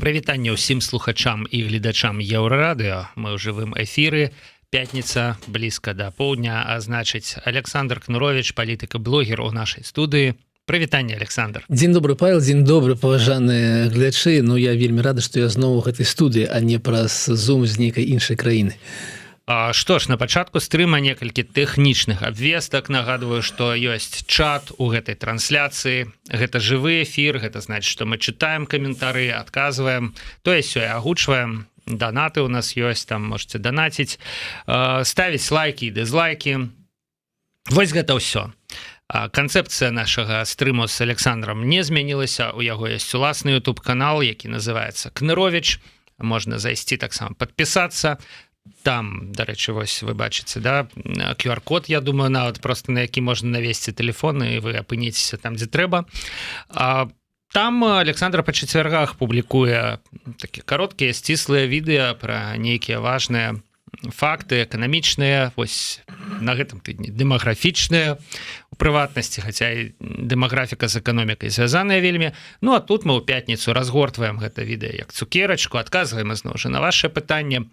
Прывітанне ўсім слухачам і гледачам Еўрарадыё. Мы ў жывым эфіры. Пятніца блізка да поўдня, а значыць, Александр Кнурович, палітык і блогер у нашай студыі. Прывітанне, Александр. Дзень добры, Павел, дзень добры, паважаныя гледачы. Ну, я вельмі рада, што я зноў у гэтай студыі, а не праз Zoom з нейкай іншай краіны. Што ж, на пачатку стрыма некалькі тэхнічных абвестак. Нагадваю, што ёсць чат у гэтай трансляцыі. Гэта жывы эфір, гэта значыць, што мы чытаем каментары, адказваем, тое сёе агучваем. Донаты у нас ёсць, там можете донаціць, ставіць лайки і дызлайки. Вось гэта ўсё. Канцэпцыя нашага стрыму з Александром не змянілася. У яго ёсць уласны YouTube-канал, які называецца Кнырович. Можна зайсці таксама падпісацца. Там, дарэчы, вось вы бачыце, да, QR-код, я думаю, нават просто на які можна навесці тэлефон, і вы апыніцеся там, дзе трэба. Там Александр па чацвяргах публікуе такія кароткія, сціслыя відэа пра нейкія важныя факты эканамічныя, вось на гэтым тыдні дэмаграфічныя у прыватнасці, хаця і дэмаграфіка з эканомікай звязаная вельмі. Ну, а тут мы ў пятніцу разгортваем гэта відэа як цукерачку, адказваем ізноў жа на ваше пытанне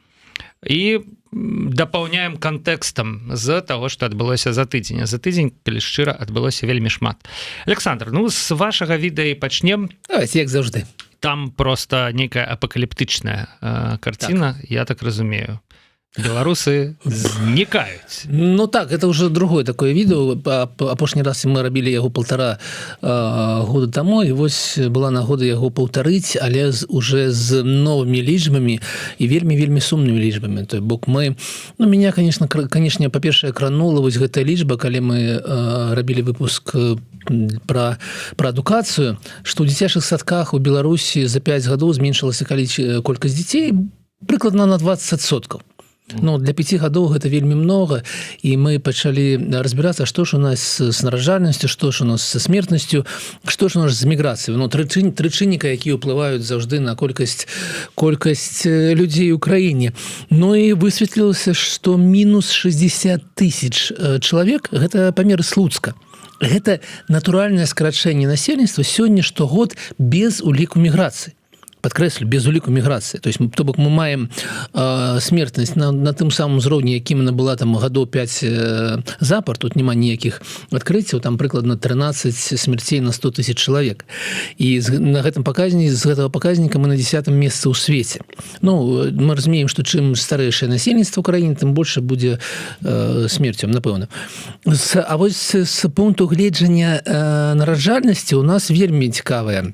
і дапаўняем кантэкстам з таго, што адбылося за тыдзень. А за тыдзень, калі шчыра, адбылося вельмі шмат. Александр, ну, з вашага відэа і пачнем. Давайте, як заўжды. Там просто нейкая апакаліптычная карціна, я так разумею. Беларусы знікаюць. Ну так, это уже другое такое відео. Апошні раз мы рабілі яго 1,5 года таму, і вось была нагода яго паўтарыць, але уже з новымі лічбамі і вельмі сумнымі лічбамі. То бок мы, ну, меня, конечно, па-першае, кранула вось гэтая лічба, калі мы рабілі выпуск про адукацыю, што ў дзіцячых садках у Беларусі за 5 гадоў зменшылася колькасць дзяцей прыкладна на 20%. Ну, для 5 гадоў гэта вельмі много, і мы пачалі разбірацца, што ж у нас з нараджальнасцю, што ж у нас са смертнасцю, што ж у нас з міграцыяй. Ну, тры чынніка, якія ўплываюць заўжды на колькасць людзей у краіне. Ну і высветлілася, што мінус 60 тысяч чалавек – гэта памеры Слуцка. Гэта натуральнае скарачэнне насельніцтва сёння штогод без уліку міграцыі. Подкрэслю, без уліку міграцыі. То есть, то бок мы маем смертнасць на тым самым узроўні, якім она была там гадоў 5 запар, тут няма ніякіх адкрыццяў, там прыкладна 13 смерцей на 100 тысяч чалавек. І на гэтым паказніку, з гэтага паказніка мы на 10-м месцы ў свеце. Ну, мы разумеем, што чым старэйшае насельніцтва ў краіне, тым больше будзе смерцяў, напэўна. А вось з пункту гледжання нараджальнасці у нас вельмі цікавая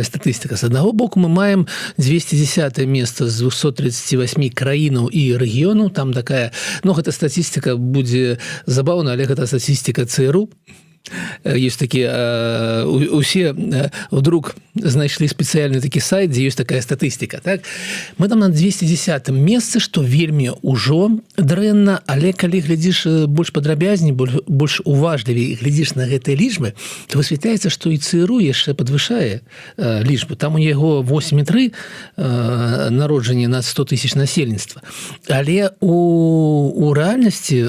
статыстыка. З аднаго боку мы маем 210 месца з 238 краінаў і рэгіёнаў. Там такая, ну, гэта статыстыка будзе забаўна, але гэта статыстыка ЦРУ. Ёсць такі, усе вдруг знайшлі спецыяльны такі сайт, дзе ёсць такая статыстыка, так? Мы там на 210-м месцы, што вельмі ўжо дрэнна, але калі глядзіш больш падрабязней, больш уважлівей глядзіш на гэтыя лічбы, то высвятляецца, што і ЦРУ яшчэ падвышае лічбу. Там у яго 8,3 народжання на 100 тысяч насельніцтва. Але у рэальнасці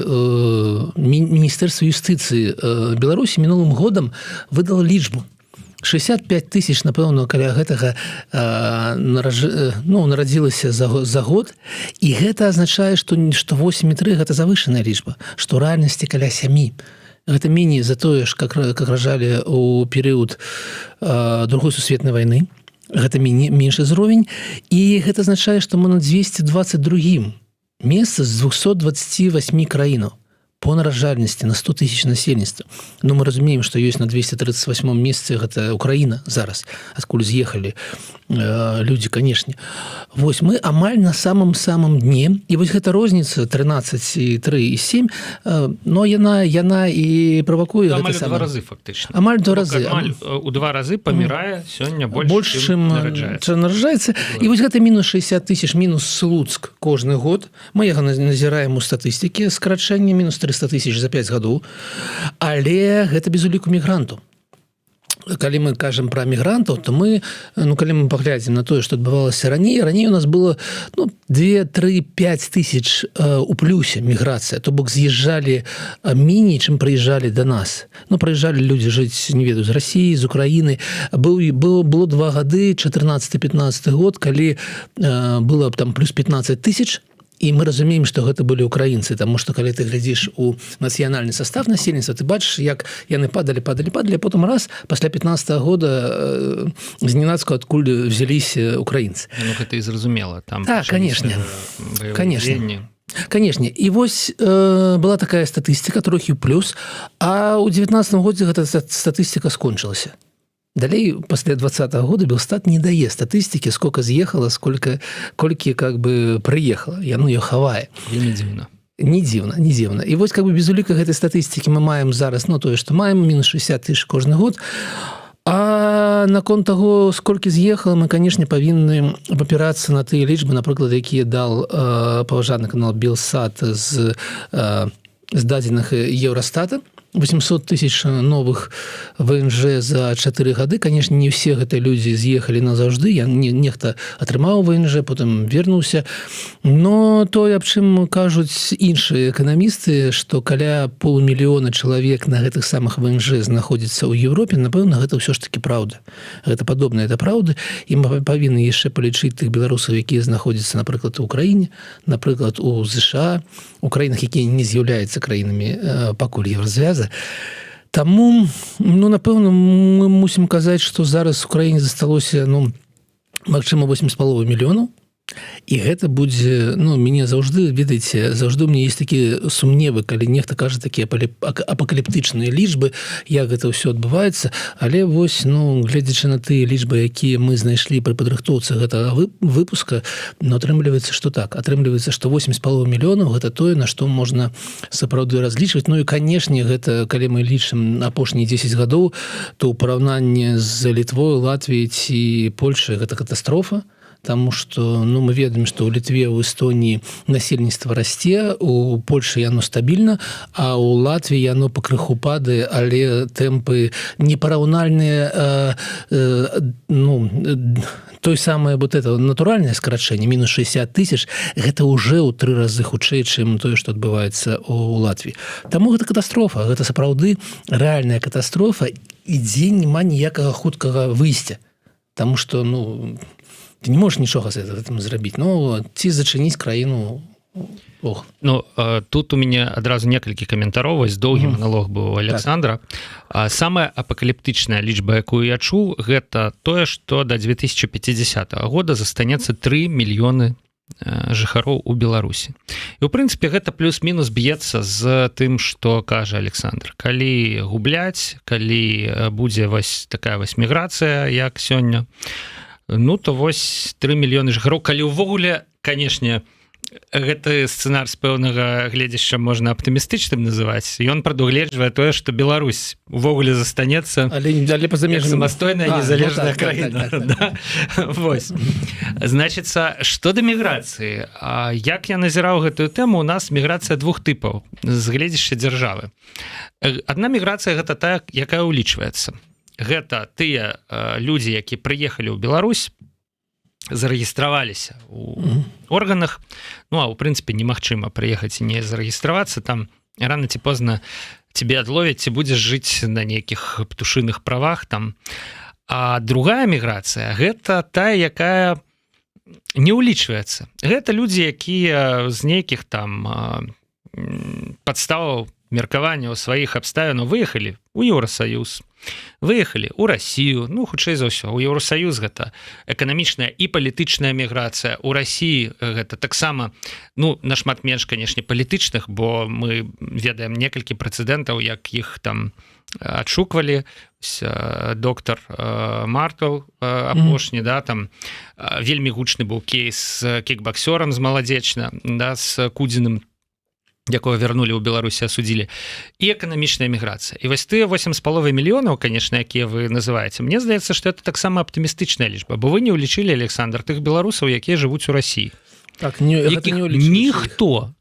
Міністэрства юстыцыі Беларусі мінулым годам выдала лічбу. 65 тысяч, напэўна, каля гэтага нарадзілася за год. І гэта азначае, што 8,3 гэта завышаная лічба, што ў рэальнасці каля 7. Гэта меней за тое, как ражалі ў перыяд Другой сусветнай вайны. Гэта меншы ўзровень. І гэта азначае, што мы на 222 месцы з 228 краінаў по нараджальнасці на 100 тысяч насельніцтва. Ну, мы разумеем, што ёсць на 238 месцы, гэта Украіна зараз, адкуль з'ехалі людзі, канешне. Вось, мы амаль на самым дне, і вось гэта розніца 13,3 і 7, но яна і правакуе гэта самае. Амаль у 2 разы, фактычна. Амаль 2 разы. Амаль у 2 разы памірае сёння больш, чым нараджаецца. І вось гэта мінус 60 тысяч, мінус Слуцк кожны год. Мы яго назіраем у статыстыкі, скарачэнне мінус 300 тысяч за 5 гадоў, але гэта без уліку мігрантаў. калі мы кажам про мігрантаў, то мы, калі мы паглядзім на тое, што адбывалася раней у нас было 2, 3, 5 тысяч у плюсе міграцыя, то бок з'язджалі меней, чым прыязджалі до нас. Прыязджалі людзі жыць, не ведаю, з России, з Украіны. Было 2 гады, 14-15 год, калі было там плюс 15 тысяч, і мы разумеем, што гэта былі украінцы, таму што калі ты глядзіш у нацыянальны состав насельніцтва, ты бачыш, як яны падалі, а потым раз пасля 15 года зненацку адкуль взяліся украінцы. Гэта і зразумела, там так, конечно. Канешне, і вось была такая статыстыка трохі плюс, а ў 19 годзе гэта статыстыка скончылася. Далей, пасля 20-го года Белстат не дае статыстыкі, сколько з'ехала, колькі как бы прыехала. Яно ее хавае. І не дзіўна. Не дзіўна. І вось как бы без уліка гэтай статыстыкі мы маем зараз, тое, што маем, мінус 60 тысяч кожны год. А наконт таго, сколькі з'ехала, мы, канешне, павінны апірацца на тыя лічбы, напрыклад, якія дал паважаны канал Белсат з дадзеных Еўрастата. 800 тысяч новых ВНЖ за 4 гады. Конечно, не все гэтыя людзі з'ехалі назаўжды. Нехта атрымаў ВНЖ, потым вернуўся. Но тое, аб чым кажуць іншыя эканамісты, што каля 500 000 чалавек на гэтых самых ВНЖ знаходзіцца ў Европе, напэўна, гэта ўсё ж таки праўда. Гэта падобна, это праўда. І мы павінны яшчэ палічыць тых беларусаў, якія знаходзяцца, напрыклад, у Украіне, напрыклад, у США, у краінах, якія не з'яўляюцца краінамі пакуль Еўразвяза. Таму, напэўна, мы мусім казаць, што зараз у краіне засталося, магчыма, 8,5 мільёнаў. І гэта будзе, мяне заўжды, ведаеце, заўжды у мяне ёсць такія сумневы, калі нехта кажа такія апакаліптычныя лічбы, як гэта ўсё адбываецца, але вось, гледзячы на тыя лічбы, якія мы знайшлі пры падрыхтоўцы гэтага выпуска, атрымліваецца, што так, атрымліваецца, што 8,5 мільёнаў гэта тое, на што можна сапраўды разлічваць. І, канешне, гэта, калі мы лічым апошнія 10 гадоў, то ў параўнанні з Літвой, Латвіяй ці Польшай гэта катастрофа. Таму што мы ведаем, што ў Літве, ў Эстоніі насельніцтва расце, у Польшы яно стабільна, а ў Латвіі яно пакрыху падае, але тэмпы непараўнальныя, той самае натуральнае скарачэнне, мінус 60 тысяч, гэта ўжо ў 3 разы хутчэй, чым тое, што адбываецца ў Латвіі. Таму гэта катастрофа, гэта сапраўды рэальная катастрофа, і дзе няма ніякага хуткага выйсця. Таму што, ты не можаш нічога з гэтым зрабіць. Ці зачыніць краіну. Тут у мяне адразу некалькі каментароў, вось доўгі маналог быў у Александра. Самая апакаліптычная лічба, якую я чуў, гэта тое, што да 2050 года застанецца 3 мільёны жыхароў у Беларусі. І, у прынцыпе, гэта плюс-мінус б'ецца з тым, што кажа Александр. Калі губляць, калі будзе вось такая вось міграцыя, як сёння, то вось 3 мільёны жыхароў. Калі ўвогуле, канешне, гэты сцэнар з пэўнага гледзяшча можна аптымістычным называць. Ён прадугледжвае тое, што Беларусь увогуле застанецца самастойная незалежная краіна. Вось. Значыцца, што да міграцыі? Як я назіраў гэтую тэму, у нас міграцыя двух тыпаў з гледзяшча дзяржавы. Адна міграцыя гэта тая, якая ўлічваецца. Гэта тыя людзі, які прыехалі ў Беларусь, зарэгістраваліся ў органах, а ў прынцыпе немагчыма прыехаць і не зарэгістравацца, там рана ці позна цябе адловяць, ці будзеш жыць на нейкіх птушыных правах там. А другая міграцыя гэта тая, якая не ўлічваецца. Гэта людзі, якія з нейкіх там падставаў меркавання ў сваіх абставінаў выехалі ў Еўрасаюз, выехалі ў Расію, хутчэй за ўсё. У Еўрасаюз гэта эканамічная і палітычная міграцыя. У Расіі гэта таксама, нашмат менш, канешне, палітычных, бо мы ведаем некалькі прэцэдэнтаў, як іх там адшуквалі. Доктор Мартаў апошні, там вельмі гучны быў кейс з кікбаксёрам з Маладзечна, з Кудзіным, якого вярнулі ў Беларусі, асудзілі, і эканамічная міграцыя. І вось тыя 8,5 мільёнаў, канешне, якія вы называеце, мне здаецца, што это таксама аптымістычная лічба, бо вы не ўлічылі, Александр, тых беларусаў, якія жывуць у Расіі. Так, ніхто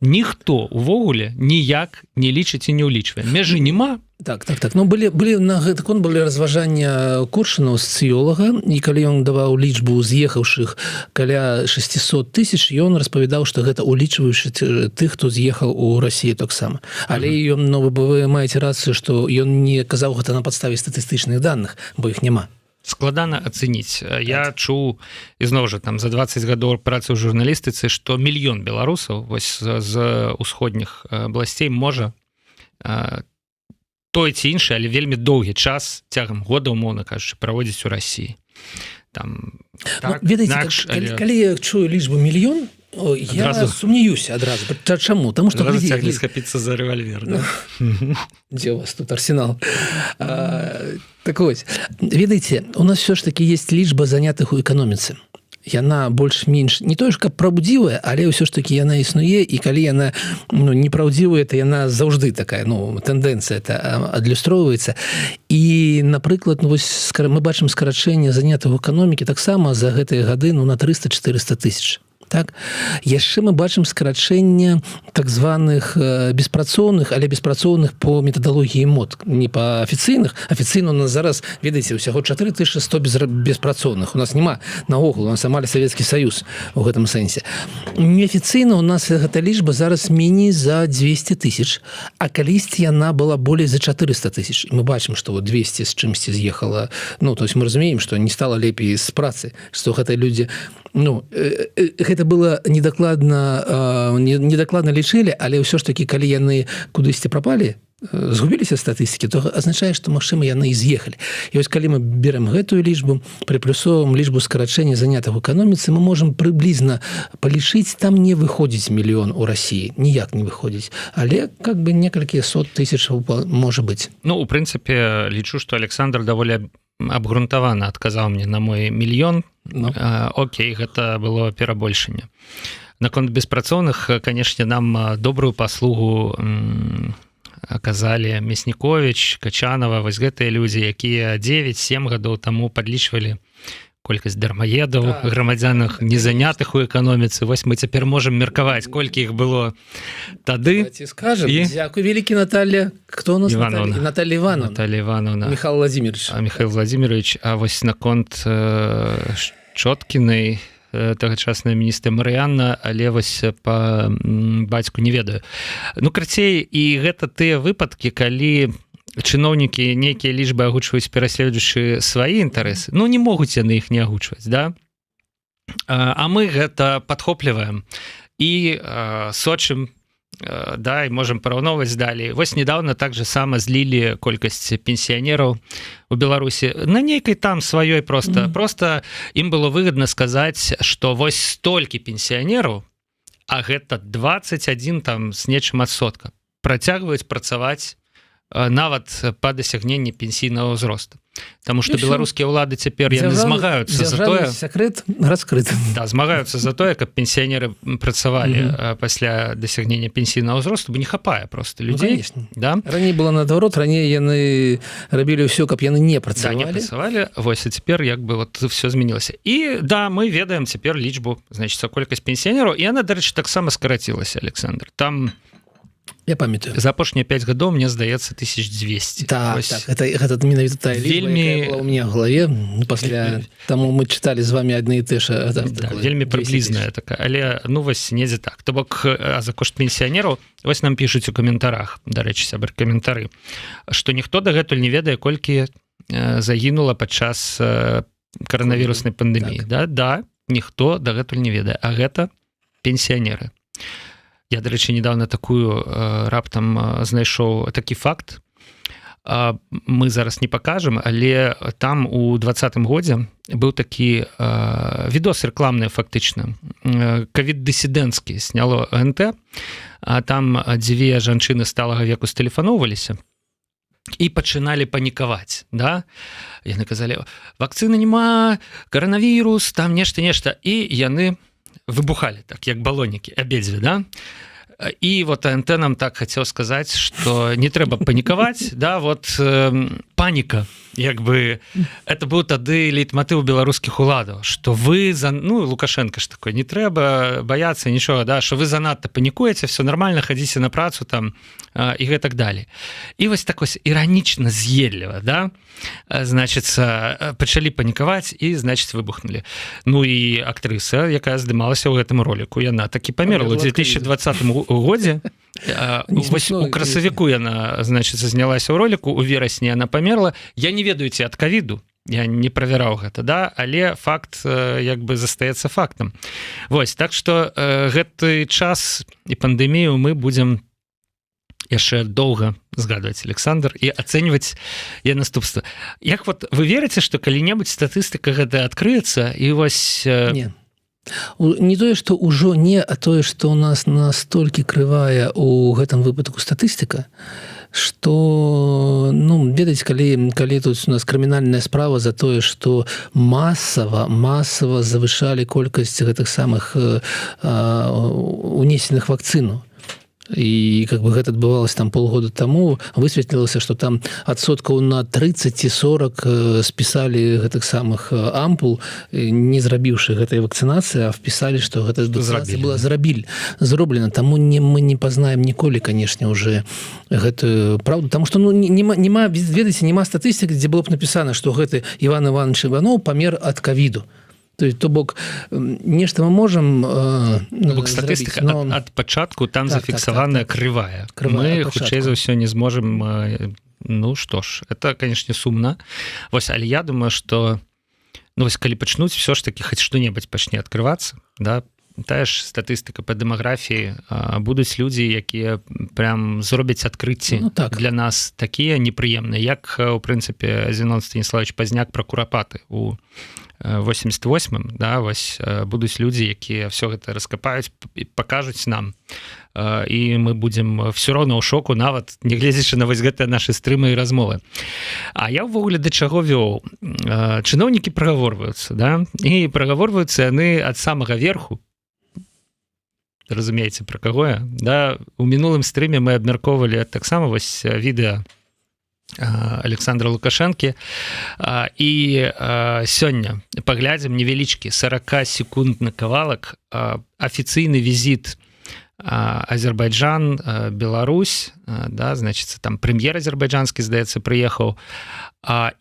увогуле ніяк не лічыць і не ўлічвае. Межы няма, Так. Ну, былі на гэты конт былі разважання Коршуна, сацыёлага, і калі ён даваў лічбу з'ехаўшых каля 600 тысяч, ён распавядаў, што гэта улічваючы тых, хто з'ехаў у Расію таксама. Але ён, вы маеце рацыю, што ён не казаў гэта на падставе статыстычных даных, бо іх няма. Складана ацэніць. Я чуў, ізноў жа, там за 20 гадоў працы ў журналістыцы, што мільён беларусаў вось з усходніх абласцей можа той ці іншы, але вельмі доўгі час цягам года, умоўна кажучы, праводзіць у Расіі. Там так, ведаеце, калі я чую лічбу мільён, я сумнеюся адразу. Чаму? Таму што цяглі схапіцца за рэвальвер, да? Дзе у вас тут арсенал? Так вось, ведаеце, у нас все ж таки есть лічба занятых у эканоміцы. Яна больш-менш не тое ж каб праўдзівая, але ўсё ж таки яна існуе, і калі яна непраўдзівая, то яна заўжды такая, тэндэнцыя адлюстроўваецца. І, напрыклад, вось мы бачым скарачэнне занятых у эканомікі таксама за гэтыя гады на 300-400 тысяч. Так? Яшчэ мы бачым скарачэнне так званых беспрацоўных, але беспрацоўных по метадалогіі МОД, не па афіцыйных. Афіцыйна у нас зараз, ведаеце, усяго 4100 беспрацоўных. У нас няма наогул, у нас амаль Савецкі Саюз у гэтым сэнсе. Неафіцыйна у нас гэта лічба зараз меней за 200 тысяч, а калісьці яна была болей за 400 тысяч. І мы бачым, што 200 з чымсьці з'ехала. То есть мы разумеем, што не стала лепей з працы, што гэта людзі... гэта было недакладна лічылі, але ўсё ж такі, калі яны кудысьці прапалі, згубіліся статыстыкі, то азначае, што, магчыма, яны і з'ехалі. І вось калі мы берем гэтую лічбу, прыплюсовым лічбу скарачэння занятых у эканоміцы, мы можам прыблізна палічыць, там не выходзіць мільён у Расіі, ніяк не выходзіць, але как бы некалькі сот тысяч можа быць. У прынцыпе, лічу, што Александр даволі абгрунтавана адказаў мне на мой мільён. Окей, гэта было перабольшанне. Наконт беспрацоўных, канешне, нам добрую паслугу аказалі Мясніковіч, Качанова, вось гэтыя людзі, якія 9-7 гадоў таму падлічвалі колькасць дармаедаў, грамадзянах незанятых у эканоміцы. Вось мы цяпер можам меркаваць, колькі іх было тады. Скажем, дзякуй вялікі, Наталья. Кто у нас? Наталья Ивановна. Михаил Владимирович. А вось наконт Чоткінай, тагачасная міністра Марыянна, але вось па бацьку не ведаю. Крацей, і гэта тыя выпадкі, калі чыноўнікі нейкія лічбы агучваюць, пераследуючы свае інтарэсы, не могуць яны іх не агучваць, да? А мы гэта падхопліваем і сочым, да, і можам параўноўваць далей. Вось недавно так же сама злілі колькасць пенсіянераў у Беларусі на нейкай там сваёй просто. Просто ім было выгадна сказаць, што вось столькі пенсіянераў, а гэта 21 там з нечым адсотка, працягваюць працаваць нават па дасягненні пенсійнага ўзросту. Таму што беларускія ўлады цяпер яны змагаюцца за тое, сакрэт раскрыты. Да, змагаюцца за тое, каб пенсіянеры працавалі пасля дасягнення пенсійнага ўзросту, бо не хапае просто людзей. Да? Раней было наадварот, раней яны рабілі ўсё, каб яны не працавалі. Да, не працавалі. Вось, а цяпер як бы вот все змянілася. І да, мы ведаем цяпер лічбу, значит, колькасць пенсіянераў, і яна, дарэчы, таксама скарацілася, Александр. Там я памятаю. За апошнія 5 гадоў, мне здаецца, 1200. Так, гэта менавіта тая лічба, якая была ў мяне ў галаве. Пасля таму мы чыталі з вами адны і ты ж. Да, вельмі прыблізная такая. Але, вось, недзе так. То бок, за кошт пенсіянераў, вось нам пішуць у каментарах, дарэчы, сябры, каментары, што ніхто дагэтуль не ведае, колькі загінула падчас каранавіруснай пандэміі. Да, ніхто дагэтуль не ведае. А гэта пенсіянеры. Я, дарэчы, недавно такую раптам знайшоў такі факт. Мы зараз не пакажам, але там у 2020 годзе быў такі відос рэкламны фактычна. Ковід-дысідэнцкі сняло НТ, а там дзве жанчыны сталага веку стэлефаноўваліся і пачыналі панікаваць, да? Яны казалі, вакцыны няма, каранавірус, там нешта, і яны выбухалі так, як балонікі, абедзве, да? і вот антенам так хацеў сказаць, што не трэба панікаваць, да, вот паніка, як бы это быў тады лейтматыў беларускіх уладаў, што вы Лукашенко ж такой, не трэба баяцца нічога, да, што вы занадта панікуеце, все нормально, хадзіце на працу там і гэтак далей. І вось так вось іранічна з'едліва, да, значыцца, пачалі панікаваць і, значыць, выбухнули. Ну і актрыса, якая здымалася ў гэтым роліку, яна такі памерла ў 2020 годзе. Вось у красавіку яна, значыцца, знялася ў роліку, у верасні яна памерла. Я не ведаю, ці ад ковіду, я не правяраў гэта, да, але факт як бы застаецца фактам. Вось, так што гэты час і пандэмію мы будзем яшчэ доўга згадваць, Александр, і ацэньваць яе наступства. Як вот вы верыце, што калі-небудзь статыстыка гэта адкрыецца і вось... Не. Не тое, што ўжо не, а тое, што ў нас настолькі крывая ў гэтым выпадку статыстыка, што, ведаеце, калі тут у нас крымінальная справа за тое, што масава завышалі колькасць гэтых самых унесеных вакцыну. І как бы гэта адбывалася там полгода таму, высветлілася, што там адсоткаў на 30-40 спісалі гэтых самых ампул, не зрабіўшы гэтай вакцынацыі, а впісалі, што гэта вакцынацыя была зроблена. Таму мы не пазнаем ніколі, канешне, уже гэтую праўду. Таму што нема, ведаеце, нема статыстыкі, дзе было б напісана, што гэты Іван Іванович Іванов памер ад ковіду. То бок нешта мы можам статыстыка ад пачатку там зафіксаваная крывая. Мы хутчэй за ўсё не зможам, што ж, это, канешне, сумна. Вось, але я думаю, што вось калі пачнуць все ж таки хоць што-небудзь пачне адкрывацца, да, тая ж статыстыка па дэмаграфіі, будуць людзі, якія прям зробяць адкрыцці для нас такія непрыемныя, як, у прынцыпе, Зенон Станіславович Пазняк пра курапаты у 88-м, да, вось будуць людзі, якія все гэта раскапаюць і пакажуць нам, і мы будзем все роўна ў шоку, нават нягледзячы на вось гэтыя нашы стрымы і размовы. А я ўвогуле да чаго вёў? Чыноўнікі прагаворваюцца, да, і прагаворваюцца яны ад самага верху. Разумееце, пра каго я? Да, у мінулым стрыме мы абмяркоўвалі таксама вось відэа Александра Лукашэнкі, і сёння паглядзім невялічкі 40-секундны кавалак, афіцыйны візіт Азербайджан, Беларусь, да, значыцца, там прэм'ер азербайджанскі, здаецца, прыехаў,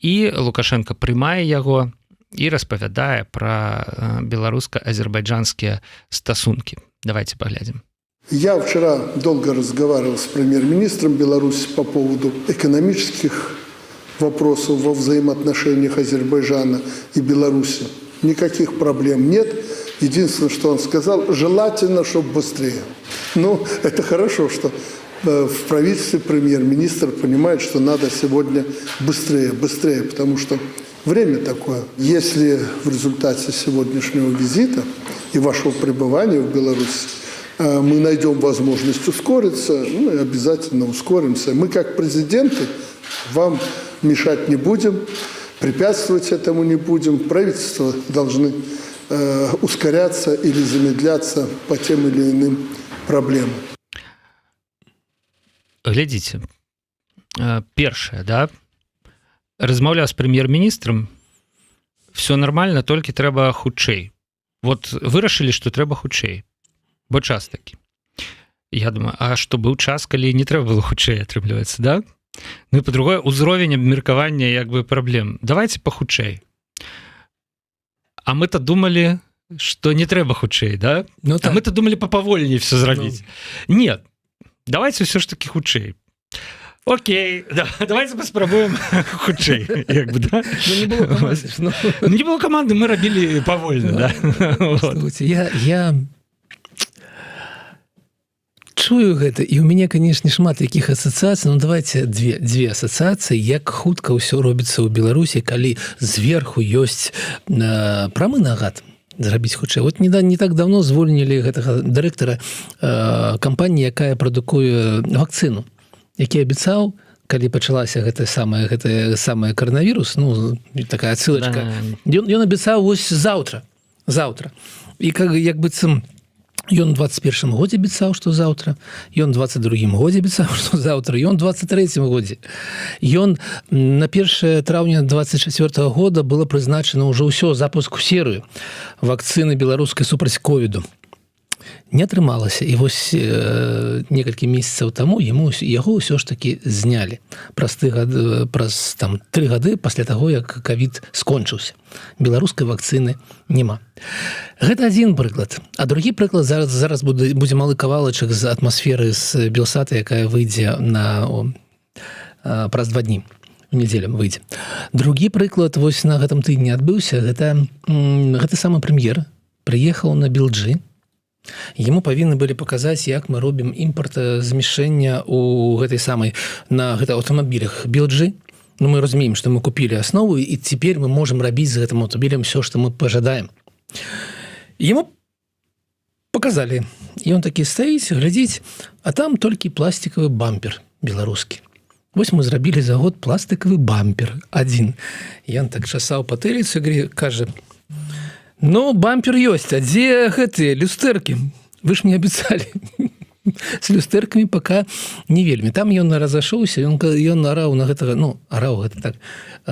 і Лукашенко прымае яго і распавядае пра беларуска-азербайджанскія стасункі. Давайте поглядим. Я вчера долго разговаривал с премьер-министром Беларуси по поводу экономических вопросов во взаимоотношениях Азербайджана и Беларуси. Никаких проблем нет. Единственное, что он сказал, желательно, чтобы быстрее. Это хорошо, что в правительстве премьер-министр понимает, что надо сегодня быстрее, потому что время такое. Если в результате сегодняшнего визита и вашего пребывания в Беларуси мы найдем возможность ускориться, и обязательно ускоримся. Мы, как президенты, вам мешать не будем, препятствовать этому не будем. Правительства должны ускоряться или замедляться по тем или иным проблемам. Глядзіце, першае, да, размаўляў з прэм'ер-міністрам, все нормально, толькі трэба хутчэй. Вот вырашылі, што трэба хутчэй, бо час такі. Я думаю, а што быў час, калі не трэба было хутчэй, атрымліваецца, да? Ну і па-другое, узровень абмеркавання як бы праблем. Давайте пахутчэй. А мы-то думалі, што не трэба хутчэй, да? А мы-то думалі папавольней все зрабіць. Нет, давайте все ж таки хутчэй. Окей, да, давайте паспрабуем хутчэй, як бы, да? Не было команды. Не было команды, мы рабілі павольна, да? Я чую гэта, і у мяне, канешне, шмат якіх асацыяцый, давайте две асацыяцыі, як хутка ўсё робіцца ў Беларусі, калі зверху ёсць прамы нагад зрабіць хутчэй. Вот не так давно звольнілі гэтага дырэктара кампаніі, якая прадукуе вакцыну, які абяцаў, калі пачалася гэтая самая коронавірус, такая ссылочка, ён абяцаў вось заўтра. І як быццам Ён 21 годзе абяцаў, што заўтра, ён 22 годзе абяцаў, што заўтра, ён 23 годзе. Ён на 1 траўня 24 года было прызначана ўжо ўсё запуску серыю вакцыны беларускай супраць ковіду. Не атрымалася, і вось некалькі месяцаў таму яго ўсё ж такі знялі праз 3 гады пасля таго, як ковід скончыўся. Беларускай вакцыны няма. Гэта адзін прыклад. А другі прыклад, зараз будзе малы кавалачак з атмасферы з Белсата, якая выйдзе праз 2 дні. У нядзелю выйдзе. Другі прыклад вось на гэтым тыдні адбыўся. Гэта самы прэм'ер прыехаў на Білджы. Яму павінны былі паказаць, як мы робім імпартазмяшчэнне у гэтай самай на аўтамабілях Білджы. Ну, мы разумеем, што мы купілі аснову, і цяпер мы можам рабіць з гэтым аўтамабілем все, што мы пажадаем. Яму паказалі. І ён такі стаіць, глядзіць, а там толькі пластикавы бампер беларускі. Вось мы зрабілі за год пластикавы бампер адзін. Ён так часаў патыліцу і кажа: ну, бампер ёсць, а дзе гэтыя люстэркі? Вы ж мне абяцалі. З люстэркамі пока не вельмі. Там ён разашоўся, ён араў на гэтага,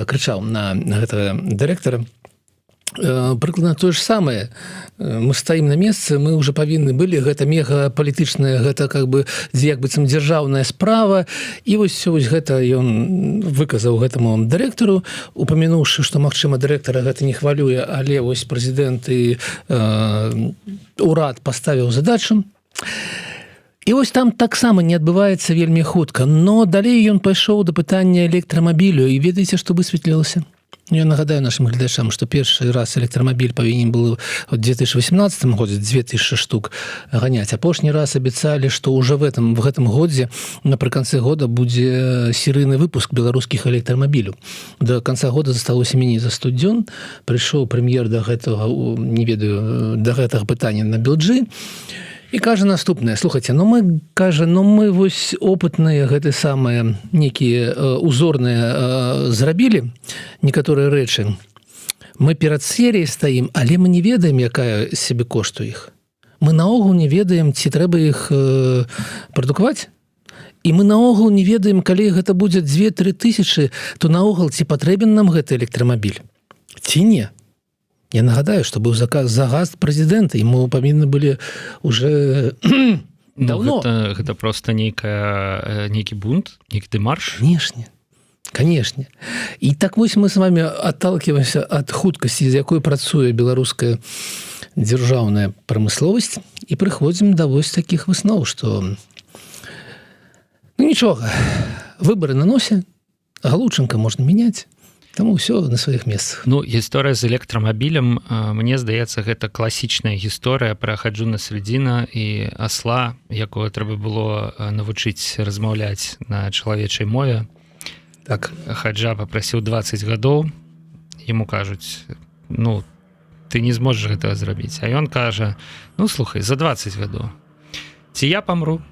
крычаў на гэтага дырэктара. Прыкладна тое ж самае. Мы стаім на месцы, мы ўжо павінны былі, гэта мегапалітычная, гэта як быццам дзяржаўная справа, і вось гэта ён выказаў гэтаму дырэктару, упамянуўшы, што, магчыма, дырэктара гэта не хвалюе, але вось прэзідэнт і урад паставіў задачу. І вось там таксама не адбываецца вельмі хутка, но далей ён пайшоў да пытання электрамабілю, і ведаеце, што высветлілася? Я нагадаю нашим глядачам, што першы раз электрамабіль павінен быў у 2018 годзе 2000 штук ганяць. Апошні раз абяцалі, што ўжо в гэтым годзе напрыканцы года будзе серыйны выпуск беларускіх электрамабіляў. До канца года засталося меней за 100 дзён. Прыйшоў прэм'ер да гэтага, не ведаю, да гэтага пытання на Білджы. І кажа наступнае: слухайце, мы вось опытныя гэты самыя некія узорныя зрабілі некаторыя рэчы. Мы перад серіяй стаім, але мы не ведаем, якая сябе кошту іх. Мы наогул не ведаем, ці трэба іх прадукаваць. І мы наогул не ведаем, калі гэта будзе 2-3 тысячы, то наогул ці патрэбен нам гэты электрамабіль? Ці не? Я нагадаю, што быў загаз прэзідэнта, і мы павінны былі уже давно. Гэта проста нейкі бунт, нейкі дэмарш? Канешне. І так вось мы з вами отталкиваемся ад хуткасці, з якой працуе беларуская дзяржаўная прамысловасць, і прыходзім да вось такіх высноў, што нічога, выбары на носе, галучынка можна мяняць. Таму ўсё на сваіх месцах. Гісторыя з электрамабілем, мне здаецца, гэта класічная гісторыя пра Хаджуна Средзіна і асла, якого трэба было навучыць размаўляць на чалавечай мове. Так. Хаджа папрасіў 20 гадоў, яму кажуць: ты не зможаш гэтага зрабіць. А ён кажа: слухай, за 20 гадоў ці я памру,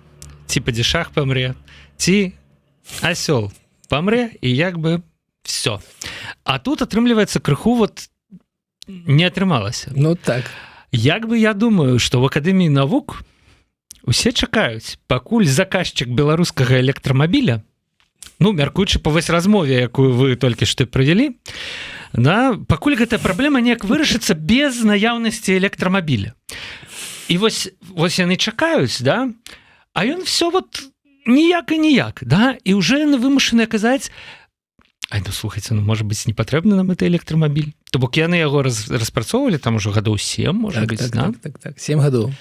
ці падзішах памре, ці асёл памре, і все. А тут атрымліваецца крыху не атрымалася. Так. Я думаю, што в Акадэміі навук усе чакаюць, пакуль заказчык беларускага электрамабіля, мяркуючы па вось размове, якую вы толькі што правялі, пакуль гэтая праблема неяк вырашыцца без наяўнасці электрамабіля. І вось яны чакаюць, а ён все ніяк і ніяк, і ўжо яны вымушаныя казаць: слухайце, можа быць, не патрэбны нам гэты электрамабіль. То бок яны яго распрацоўвалі там ужо гадоў 7, можа быць, Так, 7 гадоў.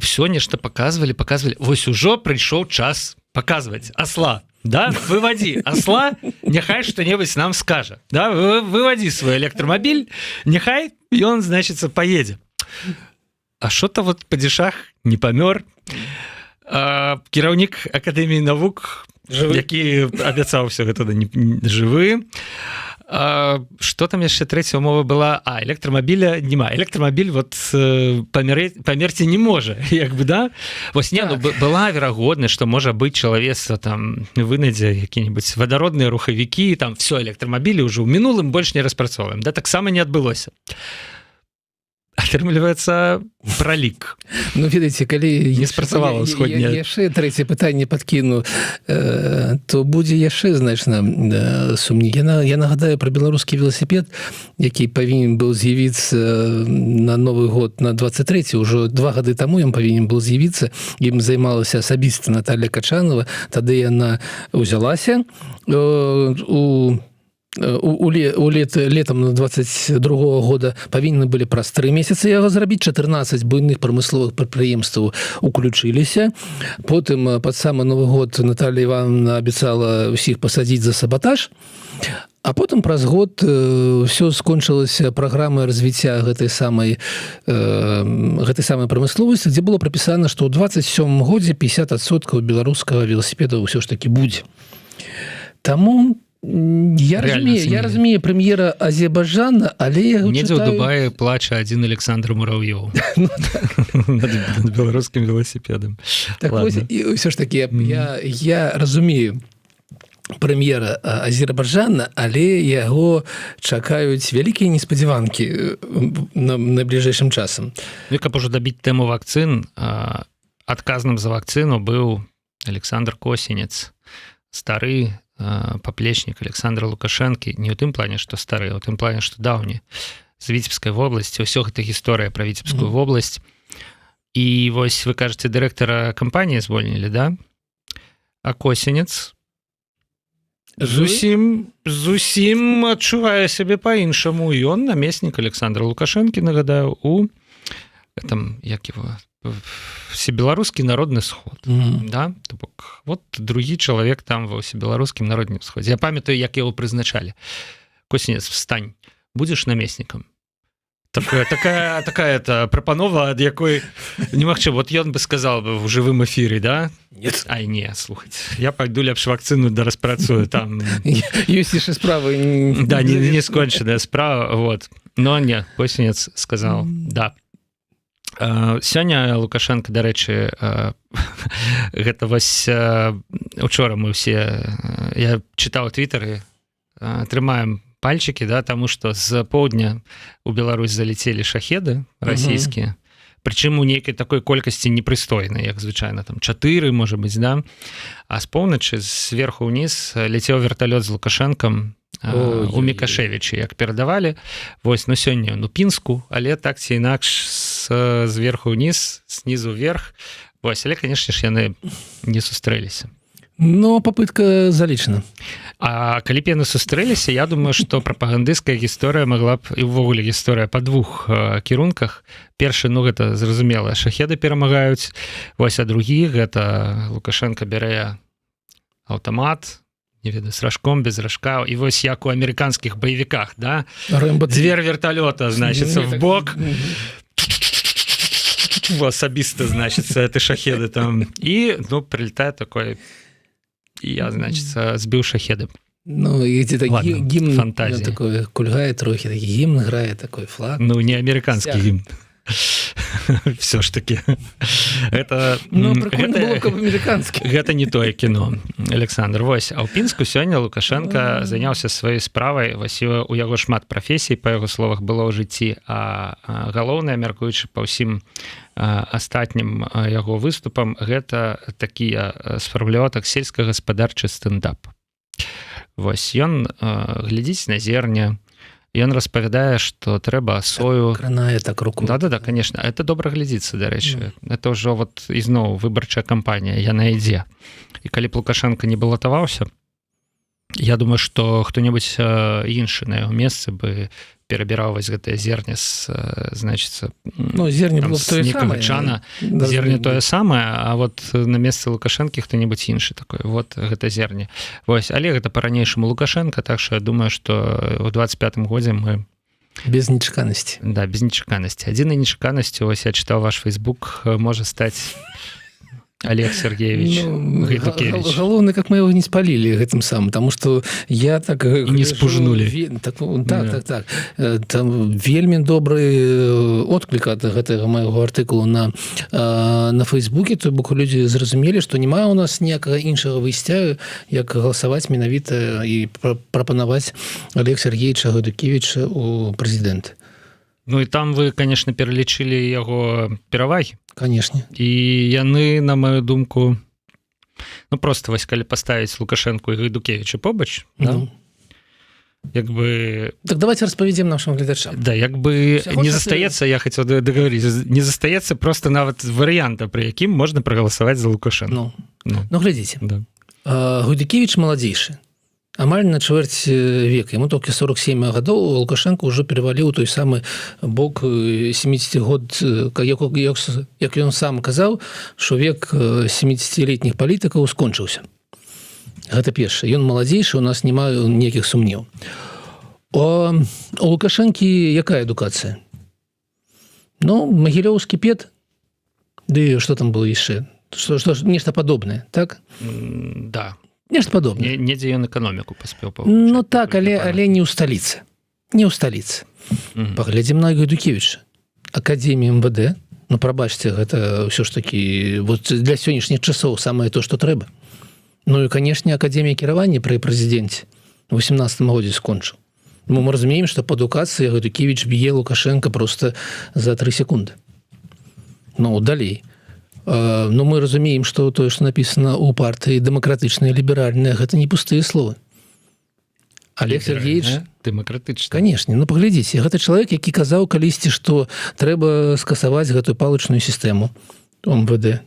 Все нешта паказвалі. Вось ужо прыйшоў час паказваць асла. Вывадзі асла, няхай што-небудзь нам скажа. Вывадзі свой электрамабіль, няхай ён, значыцца, паедзе. А што-то падзішах не памёр. Кіраўнік Акадэміі навук, які абяцаў все гэта жывы. Што там яшчэ трэця умова была? Электрамабіля няма. Электрамабіль памерці не можа. Вось была верагоднасць, што можа быць чалавецтва там вынайдзе які-небудзь вадародныя рухавікі, там все электрамабілі ўжо ў мінулым больш не распрацоўваем. Таксама не адбылося. атрымліваецца пралік. Ну, ведаеце, калі Не спрацавала ўсходняя. яшчэ трэцяе пытанне падкіну, то будзе яшчэ значна сумней. Я нагадаю пра беларускі веласіпед, які павінен быў з'явіцца на Новы год на 23, ўжо 2 гады таму ён павінен быў з'явіцца, ім займалася асабіста Наталья Качанова, тады яна ўзялася летом на 22 года павінны былі праз 3 месяцы яго зрабіць, 14 буйных прамысловых прадпрыемстваў уключыліся. Потым пад самы Новы год Наталья Ивановна абяцала ўсіх пасадзіць за саботаж, а потым праз год все скончылася праграмай развіцця гэтай самай прамысловасці, дзе было прапісана, што ў 27 годзе 50% беларускага веласіпеда ўсё ж таки будзе. Таму я разумею прэм'ера Азербайджана, але я недзе ў Дубаі плача адзін Александр Мурав'ёў над беларускім веласіпедам. Так вось, ўсё ж таки я разумею прэм'ера Азербайджана, але яго чакаюць вялікія неспадзяванкі на бліжэйшым часам. Ну, каб ужо дабіць тэму вакцын, адказным за вакцыну быў Александр Косінец, стары паплечнік Александра Лукашэнкі, не ў тым плане, што стары, а ў тым плане, што даўні, з Віцебскай вобласці. Ўсё гэта гісторыя пра Віцебскую вобласць. І вось вы кажаце, дырэктара кампаніі звольнілі, да? А Косінец зусім адчувае сябе па-іншаму. Ён намеснік Александра Лукашэнкі, нагадаю, у там, як его, всебеларускі народны сход. Да? Тобок, вот другі чалавек там ва всебеларускім народным сходзе. Я памятаю, як яго прызначалі. Косінец, встань, будзеш намеснікам. Такая прапанова, ад якой немагчыма. Вот ён бы сказал бы в жывым эфіры, да? Нет. Ай, не, слухаць. Я пайду лепш вакцыну да распрацую там. Ёсць яшчэ справы. Да, не скончаная справа, вот. Но не, Косінец сказал, да. Сёння Лукашенко, дарэчы, гэта вось учора мы ўсе, я чытаў твітары, трымаем пальчики, да, таму што з поўдня у Беларусь залетелі шахеды расійскія, прычым у нейкай такой колькасці непрыстойнай, як звычайна, там 4, можа быць, да, а з поўначы зверху ўніз ляцеў верталёт з Лукашэнкам у Мікашевічы, як перадавалі. Вось, ну сёння у Пінску, але так ці інакш зверху ўніз, снізу вверх. Вось, але, канешне ж, яны не сустрэліся. Но попытка залічана. А калі б яны сустрэліся, я думаю, што прапагандысцкая гісторыя магла б, і ўвогуле гісторыя па двух кірунках. Першы, ну, гэта зразумела, шахеды перамагаюць. Вось, а другі, гэта Лукашенко бярэ аўтамат, не ведаю, с ражком, без ражка. І вось як у амерыканскіх баевіках, да? Дзвер верталёта, значыцца, в бок. Асабіста, значыцца, ты шахеды там. І, ну, прилетае такой... І я, значыцца, збіў шахеды. Ну, і где-то гімн фантазія. Такой кульгае трохи, такі гімн грае, такой флаг. Ну, не амерыканскі гімн. Все ж таки. Ну, прикольно было б амерыканскі. Гэта не тое кіно, Александр. Вось, а ў Пінску сёння Лукашенко заняўся сваёй справай. Вось у яго шмат прафесій, па яго словах, было ў жыцці, а галоўнае, мяркуючы па ўсім астатнім яго выступам, гэта такія сфармулявотак сельскагаспадарчы стендап. Вось, ён глядзіць на зерне, ён распавядае, што трэба сою... Кранае так руку. Да-да-да, конечно. Это добра глядзіцца, дарэчы. Это ўжо вот ізноў выбарчая кампанія, яна ідзе. І калі б Лукашенко не балатаваўся, я думаю, што хто-небудзь іншы на яго месцы бы перабіраў вось гэтае зерне з, значыцца, ну, зерне было тое самае. Чана. Зерне тое самае, а вот на месцы Лукашэнкі хто-небудзь іншы такой. Вот гэта зерне. Вось, але гэта па-ранейшаму Лукашенко, так што я думаю, што ў 25-м годзе мы... Без нечаканасці. Да, без нечаканасці. Адзінай нечаканасцю, вось я чытаў ваш Facebook, можа стаць... Олег Сергеевич Гайдукевич. Галоўна, как мы его не спалили гэтым самым, потому что я так... И не спужнули. Так. Там вельмі добры отклік ад гэтага майго артыкулу на Фейсбуке, то бок людзі зразумелі, што няма ў нас ніякага іншага выйсця, як галасаваць менавіта і прапанаваць Олег Сергеевича Гайдукевича у прэзідэнты. Ну і там вы конечно пералічылі яго перавагі, конечно, і яны на маю думку, ну просто вось калі паставіць Лукашенку і Гайдукевіча побач, да? Як бы... Так давайте распавядзем нашим гледачам. Да, як бы не застаецца, я хацеў даговорыць, не застаецца просто нават варыянта, пры якім можна прагаласаваць за Лукашенко. Ну глядзіце. Да. Гайдукевич маладзейшы. Амаль на чвэрць века. Ему толькі 47 гадоў, Лукашенко ўжо пераваліў той самы бок 70 год, як ён сам казаў, што век 70-летніх палітыкаў скончыўся. Гэта першае. Ён маладзейшы, у нас няма ніякіх сумнеў. У Лукашэнкі якая адукацыя? Ну, магілёўскі пет, ды што там было яшчэ? Нешта падобнае, так? Да. Нешта падобнае. Недзе ён эканоміку паспеў павучыць. Ну так, але не ў сталіцы. Не ў сталіцы. Паглядзім на Гайдукевіча. Академія МВД, ну прабачце, гэта ўсё ж такі вот для сённяшніх часоў самае то, што трэба. Ну і, канешне, академія кіравання пры прэзідэнце у 18 годзе скончыў. Мы разумеем, што па адукацыі Гайдукевіч б'е Лукашенка просто за 3 секунды. Ну, далей. Ну, мы разумеем, што тое, што напісана ў партыі дэмакратычныя, ліберальныя, гэта не пустыя словы. Олег Сергеевич... Дэмакратычна. Канешне, ну паглядзіце, гэта чалавек, які казаў калісьці, што трэба скасаваць гэтую палачную сістэму МВД.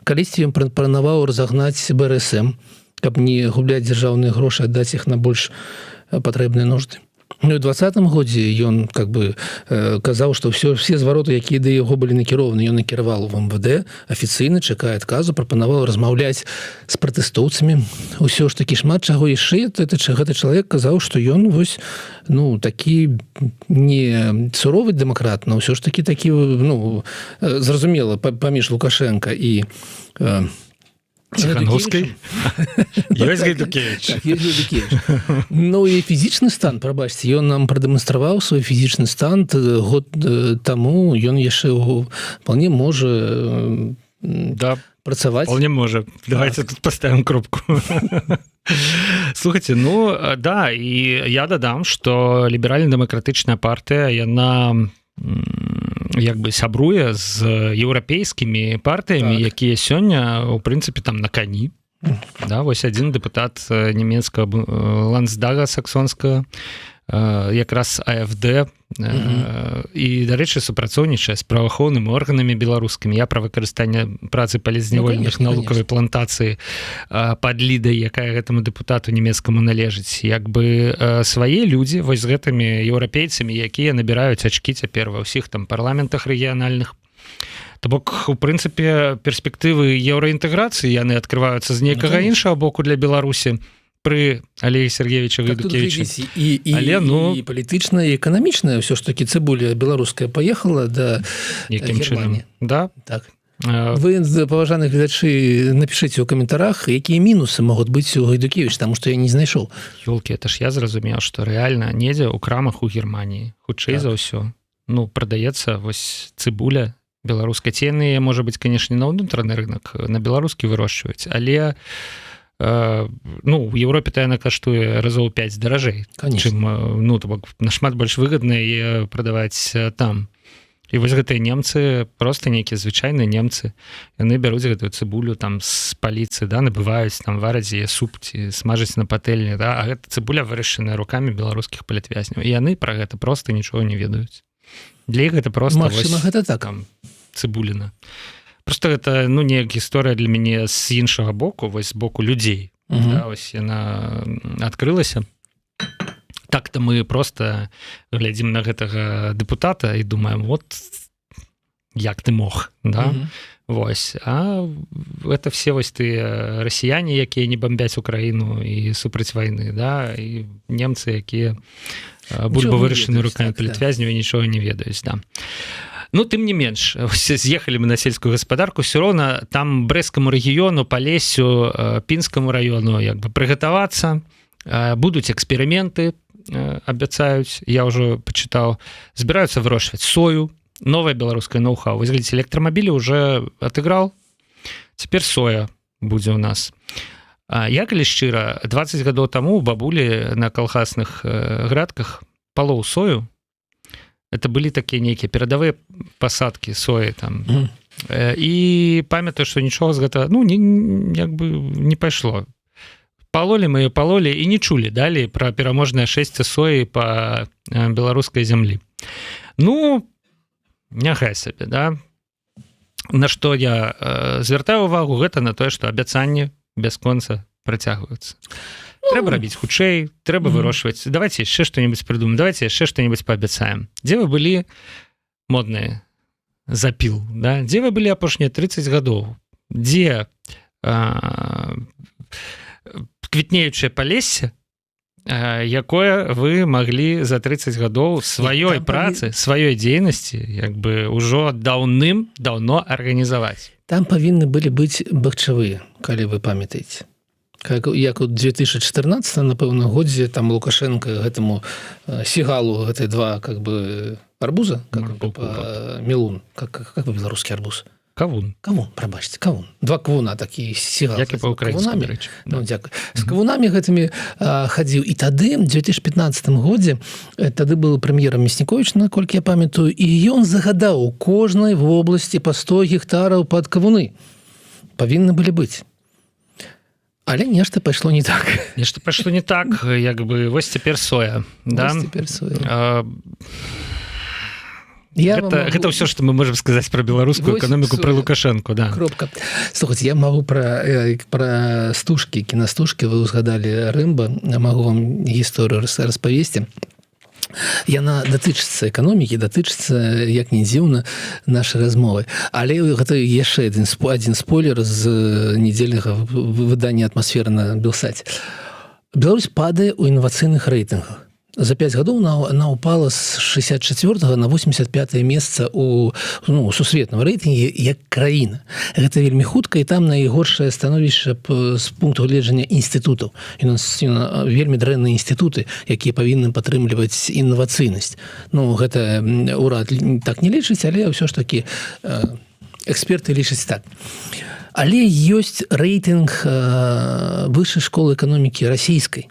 Калісьці ён планаваў разагнаць БРСМ, каб не губляць дзяржаўныя грошы, аддаць іх на больш патрэбныя нужды. Ну і ў 20-м годзе ён как бы казаў, што все звароты, якія да яго былі накірованы, ён накіраваў в МВД, афіцыйна чакае адказу, прапанаваў размаўляць з пратэстоўцамі. Усё ж такі шмат чаго яшчэ. Гэты чалавек казаў, што ён вось, ну, такі не суровы дэмакрат, но ўсё ж такі такі, ну, зразумела, паміж Лукашенка і Ціхановскай. Ёсць Гайдукевіч. Так, ёсць Гайдукевіч. Ну і фізічны стан, прабачце, ён нам прадэманстраваў свой фізічны стан год таму, ён яшчэ вполне можа працаваць. Вполне можа. Давайте тут поставим кропку. Слухайте, ну да, і я дадам, што ліберальна-дэмакратычная партыя, яна як бы сябруе з еўрапейскімі партыямі, так, якія сёння у прынцыпе там на кані. Да, вось адзін дэпутат нямецкага ландсдага саксонскага, якраз АФД, і, дарэчы, супрацоўнічае з праваахоўнымі органамі беларускімі. Я пра выкарыстанне працы палізнявольных на лукавай плантацыі падлідай, якая гэтаму дэпутату нямецкаму належыць. Як бы свае людзі вось з гэтымі еўрапейцамі, якія набіраюць ачкі цяпер ва ўсіх там парламентах рэгіянальных. То бок, у прынцыпе, перспектывы еўраінтэграцыі яны адкрываюцца з нейкага іншага боку для Беларусі пры Олеге Сергеевича Гайдукевича. І палітычна, і эканамічна ўсё ж такі цыбуля беларуская паехала да Германії. Да? Так. Вы, паважаны гледачы, напішыце ў каментарах, якія мінусы могуць быць у Гайдукевіча, таму што я не знайшоў. Ёлкі, это ж я зразумеў, што рэальна недзе ў крамах у Германіі, хутчэй за ўсё, ну, прадаецца вось цыбуля беларускай. Ці яны, можа быць, канешне, на ўнутраны рынок, на беларускі вырошчваюць, але ну, у Еўропе-то яна каштуе разоў 5 даражэй, чым, ну, то бок, нашмат больш выгадна яе прадаваць там. І вось гэтыя немцы, проста нейкія звычайныя немцы, яны бяруць гэтую цыбулю там з паліцы, да, набываюць, там вараць яе суп ці смажаць на патэльні, да, а гэта цыбуля вырашаная рукамі беларускіх палітвязняў. І яны пра гэта проста нічога не ведаюць. Для іх гэта проста Магчыма, гэта так. Там цыбуліна. Просто гэта, ну, неяк гісторыя для мяне з іншага боку, вось з боку людзей. Да, ось яна адкрылася. Так-то мы просто глядзім на гэтага дэпутата і думаем, вот як ты мог, да? Вось. А это все вось тыя расіяне, якія не бомбяць Украіну і супраць вайны, да, і немцы, якія бульба вырашаны рукамі палітвязняў і нічога не ведаюць, да. Ну, тым не менш, з'ехалі мы на сельскую гаспадарку, все роўна там брэсцкаму рэгіёну, Палессю, Пінскаму раёну як бы прыгатавацца, будуць эксперыменты, абяцаюць, я ўжо пачытаў, збіраюцца вырошчваць сою, новая беларуская ноу-хау. Вы глядзіце, электрамабілі ўжо адыграў, цяпер соя будзе ў нас. Я, калі шчыра, 20 гадоў таму у бабулі на калгасных градках палоў сою, это былі такія нейкія перадавыя пасадкі соі там і памятаю, што нічога з гэтага як бы не пайшло. Палолі мы палолі і не чулі далей пра пераможнае шэсце соі па беларускай зямлі. Няхай сабе, да? На што я звяртаю увагу, гэта на тое, што абяцанні бясконца працягваюцца. Трэба рабіць хутчэй, трэба вырошчваць. Давайте яшчэ што-небудзь прыдумаем, давайте яшчэ што-небудзь паабяцаем. Дзе вы былі модныя запіл, да? Дзе вы былі апошнія 30 гадоў? Дзе квітнеючае палессе, якое вы маглі за 30 гадоў сваёй працы, сваёй дзейнасці як бы ўжо даўным-даўно арганізаваць. Там павінны былі быць бахчавыя, калі вы памятаеце. Як у 2014, напэўна, годзе там Лукашенко гэтаму сігалу гэтай два как бы арбуза, мелун, как по-беларускі арбуз? Кавун, прабачце, кавун. Два кавуна такі сігал. Як і па-украінску, да. Дзякуй. З кавунамі гэтымі хадзіў. І тады, в 2015 годзе, тады был прэм'ерам Мясніковіч, наколькі я памятаю, і ён загадаў у кожнай вобласці па 100 гектараў пад кавуны. Павінны былі быць. Але нешта пайшло не так. Нешта пайшло не так, як бы вось цяпер соя. Да? Вось цяпер соя. Гэта ўсё, што мы можам сказаць пра беларускую эканоміку, пра Лукашенко. Да. Кропка. Слухайце, я магу пра стужкі, кінастужкі, вы узгадалі Рэмба, магу вам гісторыю распавесці. Яна датычыцца эканомікі, датычыцца, як не дзіўна, нашай размовы. Але гэта яшчэ адзін спойлер з нядзельнага выдання «Атмасфера» на Белсаце. Беларусь падае ў інавацыйных рэйтынгах. За 5 гадоў она упала з 64 на 85 месца у сусветным рэйтынге як краіна. Гэта вельмі хутка, і там найгоршае становішча з пункту гледжання інстытутаў. У нас вельмі дрэнныя інстытуты, якія павінны падтрымліваць інавацыйнасць. Гэта ўрад так не лічыць, але ўсё ж такі эксперты лічаць так. Але ёсць рэйтынг высшай школы эканомікі расійскай.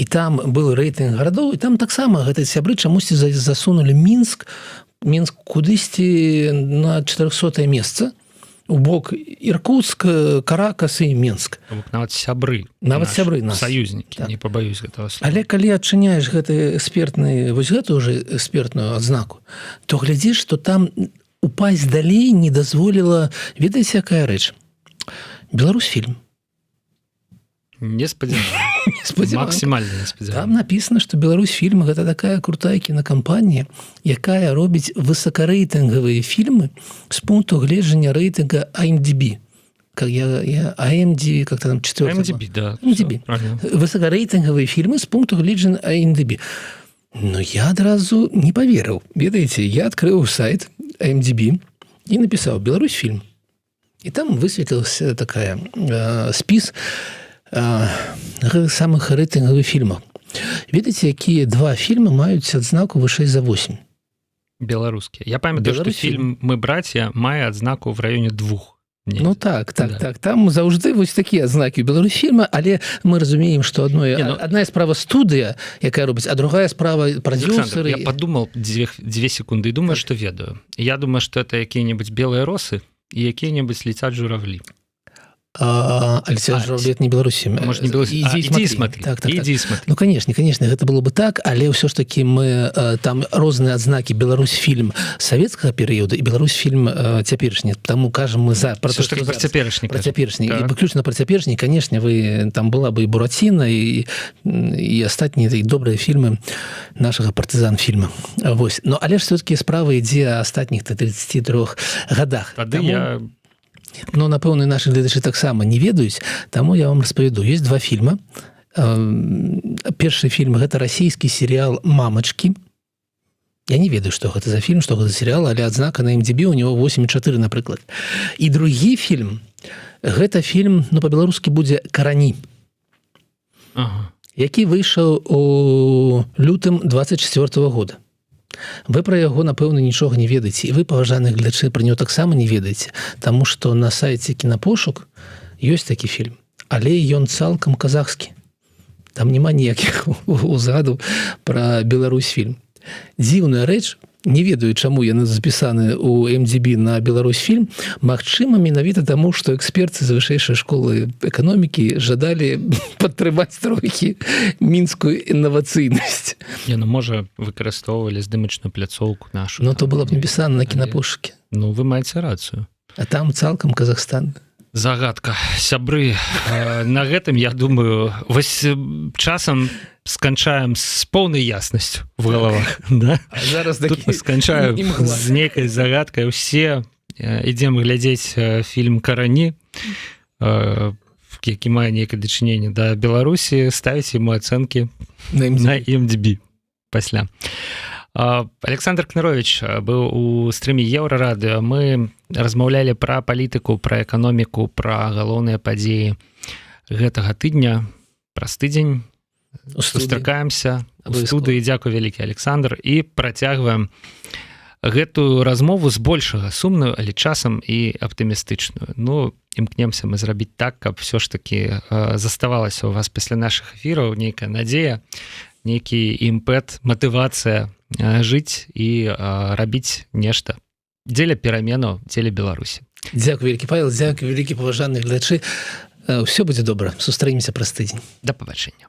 І там был рэйтынг гарадоў, і там таксама гэтыя сябры чамусьці засунулі Мінск кудысьці на 400-е месца у бок Іркутск, Каракас і Мінск. Нават сябры. Нават сябры нас. Саюзнікі, не пабаюсь гэтага слова. Але калі адчыняеш гэты экспертны, вось гэту ўжо экспертную адзнаку, то глядзіш, што там упасть далей не дазволіла, ведаеце, якая рэч? Беларусьфільм. Неспадзявана. Максімальна неспадзявана. Там написано, што Беларусьфільм гэта такая крутая кінакампанія, якая робіць высокарэйтынгавыя фільмы з пункту гледжання рэйтынга IMDb. IMDb, как-то там 4. IMDb, да. IMDb. Высокарэйтынгавыя фільмы з пункту гледжання IMDb. Я адразу не паверыў. Ведаеце, я адкрыў сайт IMDb і напісаў «Беларусьфільм». І там высветлілася такая спіс самых рэйтынгавых фільмаў. Ведаеце, якія два фільмы маюць адзнаку вышэй за 8? Беларускія. Я памятаю, што фільм «Мы брацья» мае адзнаку в раёне 2. Так. Там заўжды вось такія адзнакі Беларусьфільма, але мы разумеем, што адна справа студыя, якая робіць, а другая справа прадзюсеры. Я падумал 2 секунды і думаю, што ведаю. Я думаю, што это якія-небудзь белыя росы і якія-небудзь летят журавлі. Летят журавлі не Беларусі. Может, не Беларусі. Ідзі смотри. Ідзі смотри. Конечно, гэта было бы так, але ўсё ж такі мы там розныя адзнакі Беларусьфільм савецкага перыяду і Беларусьфільм цяперашні. Таму кажам мы за пра цяперашні. Пра цяперашні. І выключна пра цяперашні, конечно, там была бы і Бураціна, і астатнія добрыя фільмы нашага партызан-фільма. Вось. Але ж все-таки справа ідзе астатніх 33 гадах. Тады я... напэўна, нашы гледачы таксама не ведаюць, таму я вам распавяду. Ёсць два фільма. Першы фільм – гэта расійскі серыял «Мамачкі». Я не ведаю, што гэта за фільм, што гэта серыял, але адзнака на IMDb у него 8,4, напрыклад. І другі фільм – гэта фільм, па-беларускі будзе «Карані», які выйшаў у лютым 24 года. Вы пра яго, напэўна, нічога не ведаеце, і вы, паважаныя гледачы, пра него таксама не ведаеце, таму што на сайце «Кінапошук» ёсць такі фільм, але ён цалкам казахскі. Там няма ніякіх узгадаў пра Беларусьфільм. Дзіўная рэч, не ведаю чаму яны запісаны у MDB на Беларусьфільм, магчыма менавіта таму што эксперты з вышэйшай школы эканомікі жадалі падтрымаць трохі мінскую інавацыйнасць. Можа выкарыстоўвалі здымачную пляцоўку нашу. Ну то было б напісана на кінапошукі. Ну вы маеце рацыю. А там цалкам Казахстан. Загадка, сябры. На гэтым, я думаю, вось часам сканчаем з поўнай яснасцю в галавах. Да? А зараз тут мы сканчаем з нейкай загадкай. Усе ідзем глядзець фільм «Карані», які мае нейкае дачыненне да Беларусі, ставіць яму ацэнкі на MDB пасля. Александр Кнырович быў у стрыме Еўрарадыё. Мы размаўлялі пра палітыку, пра эканоміку, пра галоўныя падзеі гэтага тыдня. Праз тыдзень сустракаемся у студыі. Дзякуй вялікі, Александр, і працягваем гэтую размову збольшага сумную, але часам і аптымістычную. Ну, імкнемся мы зрабіць так, каб все ж таки заставалася у вас пасля нашых эфіраў нейкая надзея, нейкі імпэт, матывацыя жыць і рабіць нешта дзеля пераменаў, дзеля Беларусі. Дзякуй вялікі, Павел, дзякуй вялікі, паважаныя гледачы. Усё будзе добра, сустрэнемся праз тыдзень. Да пабачэння.